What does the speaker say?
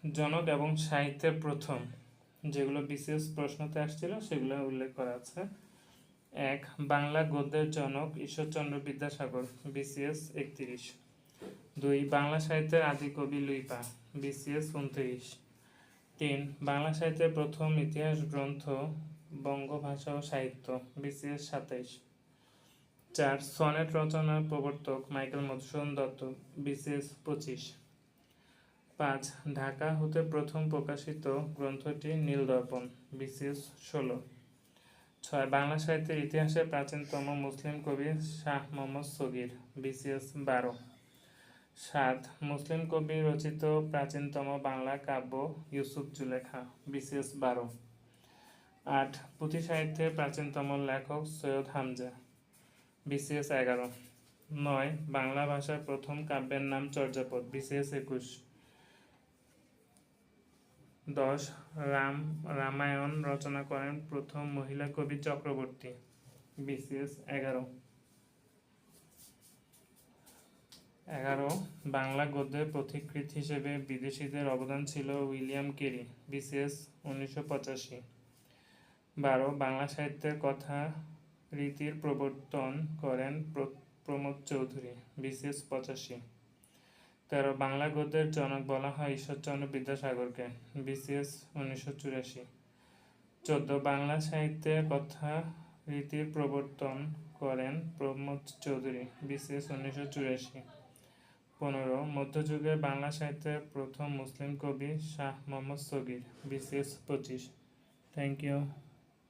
জনক এবং সাহিত্যের প্রথম যেগুলো বিশেষ প্রশ্নতে আসছিল সেগুলো উল্লেখ করা আছে। 1. বাংলা গদ্যের জনক ঈশ্বরচন্দ্র বিদ্যাসাগর, BCS 31। 2. বাংলা সাহিত্যের আদি কবি লুইপা, BCS 29। 3. বাংলা সাহিত্যের প্রথম ইতিহাস গ্রন্থ বঙ্গভাষা ও সাহিত্য, BCS 27। 4. সনেট রচনার প্রবর্তক মাইকেল মধুসূদন দত্ত, BCS 25। 5. ঢাকা হতে প্রথম প্রকাশিত গ্রন্থটি নীলদর্পণ, BCS 16। 6. বাংলা সাহিত্যের ইতিহাসে প্রাচীনতম মুসলিম কবি শাহ মোহাম্মদ সগীর, BCS 12। 7. মুসলিম কবি রচিত প্রাচীনতম বাংলা কাব্য ইউসুফ জুলেখা, BCS 12। 8. পুঁথি সাহিত্যের প্রাচীনতম লেখক সৈয়দ হামজা, BCS 11। 9. বাংলা ভাষার প্রথম কাব্যের নাম চর্যাপদ, BCS 21। 10. রামায়ণ রচনা করেন প্রথম মহিলা কবি চক্রবর্তী, BCS 11। 11. বাংলা গদ্যের পথিকৃৎ হিসেবে বিদেশিদের অবদান ছিল উইলিয়াম কেরি, BCS 1985। 12. বাংলা সাহিত্যের কথা রীতির প্রবর্তন করেন প্রমোদ চৌধুরী, BCS 85। 13. বাংলা গদ্যের জনক বলা হয় ঈশ্বরচন্দ্র বিদ্যাসাগরকে, BCS 1984। 14. বাংলা সাহিত্যের কথা রীতির প্রবর্তন করেন প্রমোদ চৌধুরী, BCS 1984। 15. মধ্যযুগের বাংলা সাহিত্যের প্রথম মুসলিম কবি Shah Mohammad Sagir, BCS 25। Thank you.